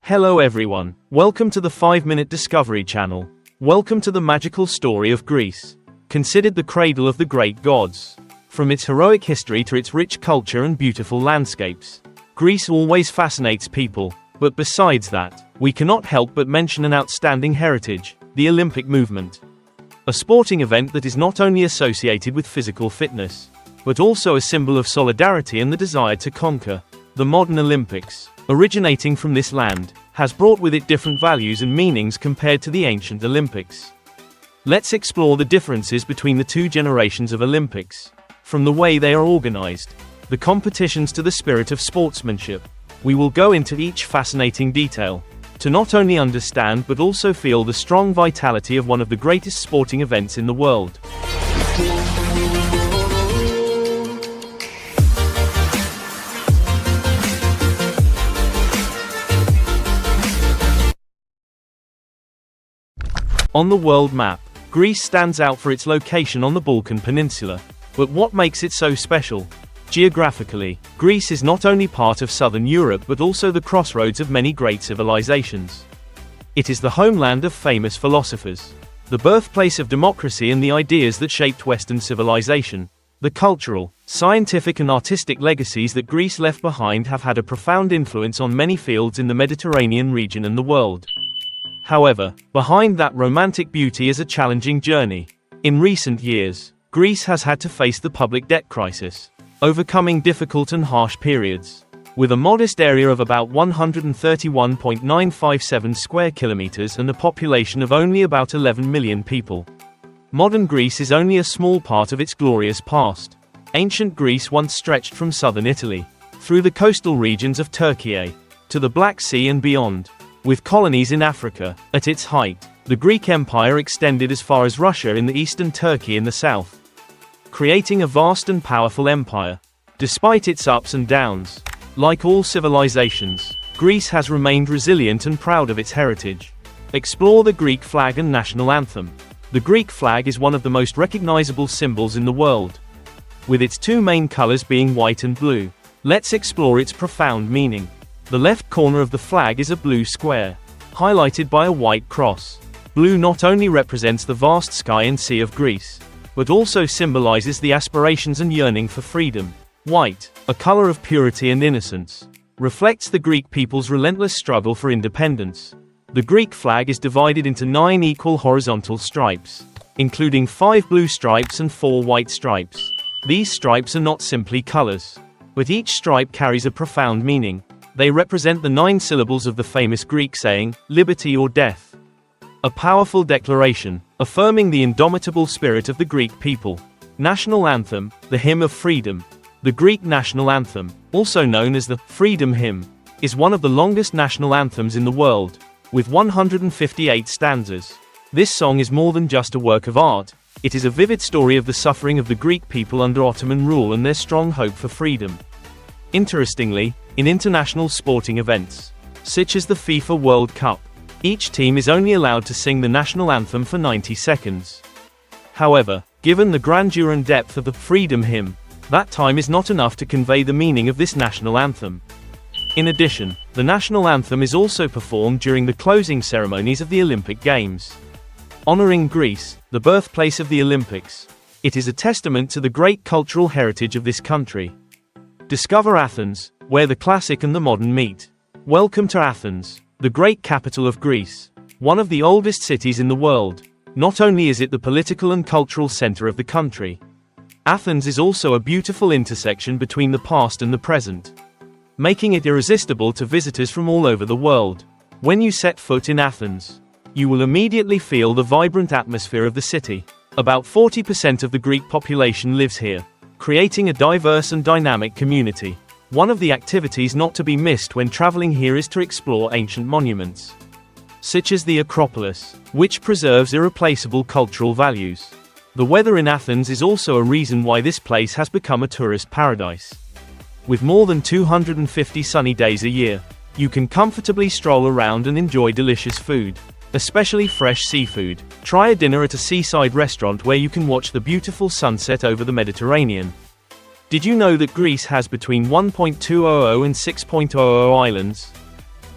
Hello everyone, welcome to the 5-Minute Discovery Channel. Welcome to the magical story of Greece, considered the cradle of the great gods. From its heroic history to its rich culture and beautiful landscapes, Greece always fascinates people. But besides that, we cannot help but mention an outstanding heritage, the Olympic movement. A sporting event that is not only associated with physical fitness, but also a symbol of solidarity and the desire to conquer. The modern Olympics, originating from this land, has brought with it different values and meanings compared to the ancient Olympics. Let's explore the differences between the two generations of Olympics. From the way they are organized, the competitions to the spirit of sportsmanship, we will go into each fascinating detail, to not only understand but also feel the strong vitality of one of the greatest sporting events in the world. On the world map, Greece stands out for its location on the Balkan Peninsula. But what makes it so special? Geographically, Greece is not only part of southern Europe but also the crossroads of many great civilizations. It is the homeland of famous philosophers, the birthplace of democracy and the ideas that shaped Western civilization. The cultural, scientific and artistic legacies that Greece left behind have had a profound influence on many fields in the Mediterranean region and the world. However, behind that romantic beauty is a challenging journey. In recent years, Greece has had to face the public debt crisis, overcoming difficult and harsh periods. With a modest area of about 131.957 square kilometers and a population of only about 11 million people, modern Greece is only a small part of its glorious past. Ancient Greece once stretched from southern Italy, through the coastal regions of Turkey, to the Black Sea and beyond. With colonies in Africa, at its height, the Greek Empire extended as far as Russia in the east and Turkey in the south, creating a vast and powerful empire. Despite its ups and downs, like all civilizations, Greece has remained resilient and proud of its heritage. Explore the Greek flag and national anthem. The Greek flag is one of the most recognizable symbols in the world, with its two main colors being white and blue. Let's explore its profound meaning. The left corner of the flag is a blue square, highlighted by a white cross. Blue not only represents the vast sky and sea of Greece, but also symbolizes the aspirations and yearning for freedom. White, a color of purity and innocence, reflects the Greek people's relentless struggle for independence. The Greek flag is divided into 9 equal horizontal stripes, including 5 blue stripes and 4 white stripes. These stripes are not simply colors, but each stripe carries a profound meaning. They represent the 9 syllables of the famous Greek saying, "Liberty or death." A powerful declaration, affirming the indomitable spirit of the Greek people. National anthem, the hymn of freedom. The Greek national anthem, also known as the Freedom Hymn, is one of the longest national anthems in the world, with 158 stanzas. This song is more than just a work of art, it is a vivid story of the suffering of the Greek people under Ottoman rule and their strong hope for freedom. Interestingly, in international sporting events, such as the FIFA World Cup, each team is only allowed to sing the national anthem for 90 seconds. However, given the grandeur and depth of the Freedom Hymn, that time is not enough to convey the meaning of this national anthem. In addition, the national anthem is also performed during the closing ceremonies of the Olympic Games. Honoring Greece, the birthplace of the Olympics, it is a testament to the great cultural heritage of this country. Discover Athens, where the classic and the modern meet. Welcome to Athens, the great capital of Greece, one of the oldest cities in the world. Not only is it the political and cultural center of the country, Athens is also a beautiful intersection between the past and the present, making it irresistible to visitors from all over the world. When you set foot in Athens, you will immediately feel the vibrant atmosphere of the city. About 40% of the Greek population lives here, creating a diverse and dynamic community. One of the activities not to be missed when traveling here is to explore ancient monuments, such as the Acropolis, which preserves irreplaceable cultural values. The weather in Athens is also a reason why this place has become a tourist paradise. With more than 250 sunny days a year, you can comfortably stroll around and enjoy delicious food, especially fresh seafood. Try a dinner at a seaside restaurant where you can watch the beautiful sunset over the Mediterranean. Did you know that Greece has between 1.200 and 6.00 islands?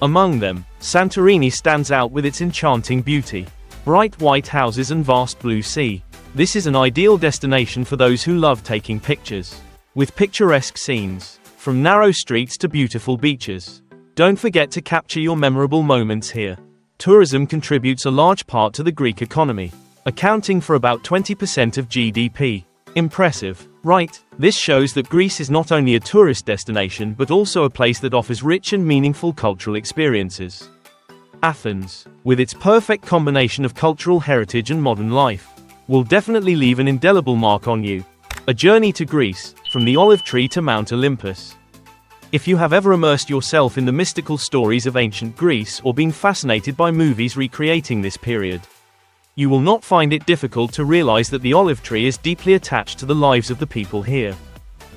Among them, Santorini stands out with its enchanting beauty. Bright white houses and vast blue sea. This is an ideal destination for those who love taking pictures. With picturesque scenes, from narrow streets to beautiful beaches. Don't forget to capture your memorable moments here. Tourism contributes a large part to the Greek economy, accounting for about 20% of GDP. Impressive, right? This shows that Greece is not only a tourist destination but also a place that offers rich and meaningful cultural experiences. Athens, with its perfect combination of cultural heritage and modern life, will definitely leave an indelible mark on you. A journey to Greece, from the olive tree to Mount Olympus. If you have ever immersed yourself in the mystical stories of ancient Greece or been fascinated by movies recreating this period, you will not find it difficult to realize that the olive tree is deeply attached to the lives of the people here.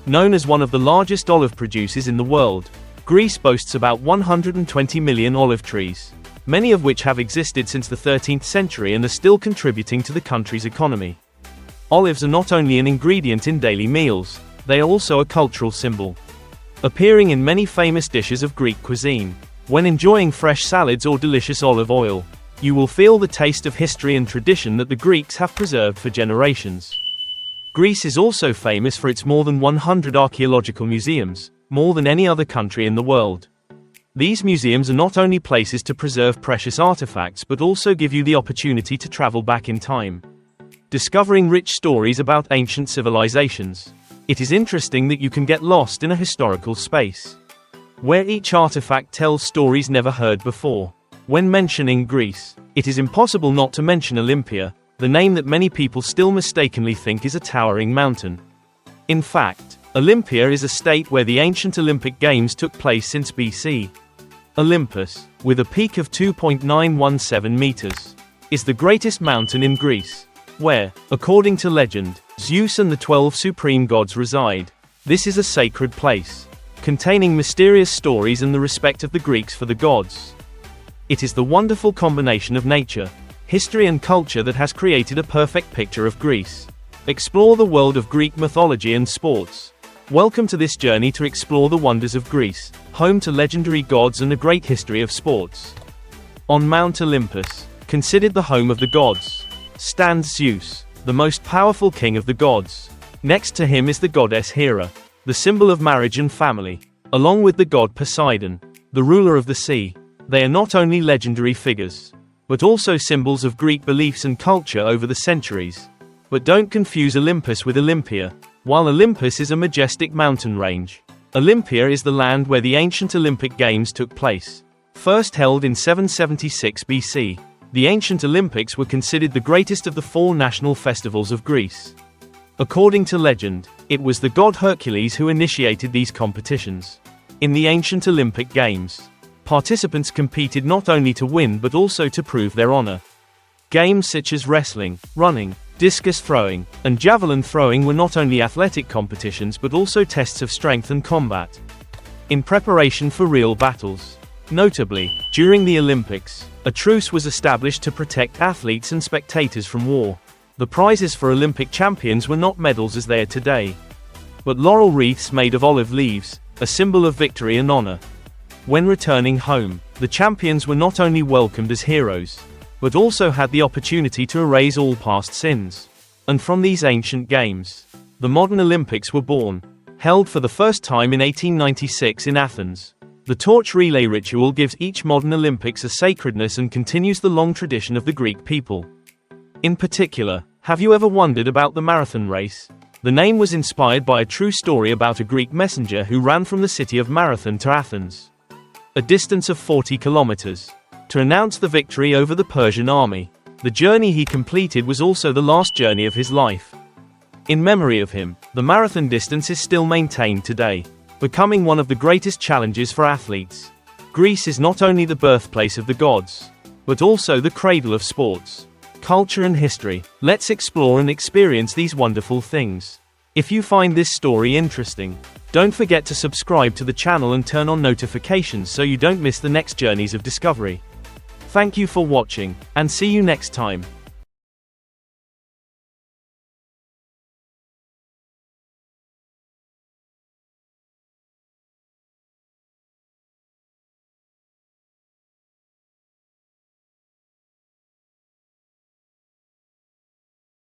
Known as one of the largest olive producers in the world, Greece boasts about 120 million olive trees, many of which have existed since the 13th century and are still contributing to the country's economy. Olives are not only an ingredient in daily meals, they are also a cultural symbol. Appearing in many famous dishes of Greek cuisine. When enjoying fresh salads or delicious olive oil, you will feel the taste of history and tradition that the Greeks have preserved for generations. Greece is also famous for its more than 100 archaeological museums, more than any other country in the world. These museums are not only places to preserve precious artifacts but also give you the opportunity to travel back in time, discovering rich stories about ancient civilizations. It is interesting that you can get lost in a historical space, where each artifact tells stories never heard before. When mentioning Greece, it is impossible not to mention Olympia, the name that many people still mistakenly think is a towering mountain. In fact, Olympia is a state where the ancient Olympic Games took place since BC. Olympus, with a peak of 2.917 meters, is the greatest mountain in Greece, where, according to legend, Zeus and the 12 supreme gods reside. This is a sacred place, containing mysterious stories and the respect of the Greeks for the gods. It is the wonderful combination of nature, history and culture that has created a perfect picture of Greece. Explore the world of Greek mythology and sports. Welcome to this journey to explore the wonders of Greece, home to legendary gods and a great history of sports. On Mount Olympus, considered the home of the gods, stands Zeus, the most powerful king of the gods. Next to him is the goddess Hera, the symbol of marriage and family, along with the god Poseidon, the ruler of the sea. They are not only legendary figures, but also symbols of Greek beliefs and culture over the centuries. But don't confuse Olympus with Olympia. While Olympus is a majestic mountain range, Olympia is the land where the ancient Olympic Games took place. First held in 776 BC, the ancient Olympics were considered the greatest of the 4 national festivals of Greece. According to legend, it was the god Hercules who initiated these competitions. In the ancient Olympic Games, participants competed not only to win but also to prove their honor. Games such as wrestling, running, discus throwing, and javelin throwing were not only athletic competitions but also tests of strength and combat, in preparation for real battles. Notably, during the Olympics, a truce was established to protect athletes and spectators from war. The prizes for Olympic champions were not medals as they are today, but laurel wreaths made of olive leaves, a symbol of victory and honor. When returning home, the champions were not only welcomed as heroes, but also had the opportunity to erase all past sins. And from these ancient games, the modern Olympics were born, held for the first time in 1896 in Athens. The torch relay ritual gives each modern Olympics a sacredness and continues the long tradition of the Greek people. In particular, have you ever wondered about the marathon race? The name was inspired by a true story about a Greek messenger who ran from the city of Marathon to Athens, a distance of 40 kilometers, to announce the victory over the Persian army. The journey he completed was also the last journey of his life. In memory of him, the marathon distance is still maintained today, becoming one of the greatest challenges for athletes. Greece is not only the birthplace of the gods, but also the cradle of sports, culture and history. Let's explore and experience these wonderful things. If you find this story interesting, don't forget to subscribe to the channel and turn on notifications so you don't miss the next journeys of discovery. Thank you for watching, and see you next time.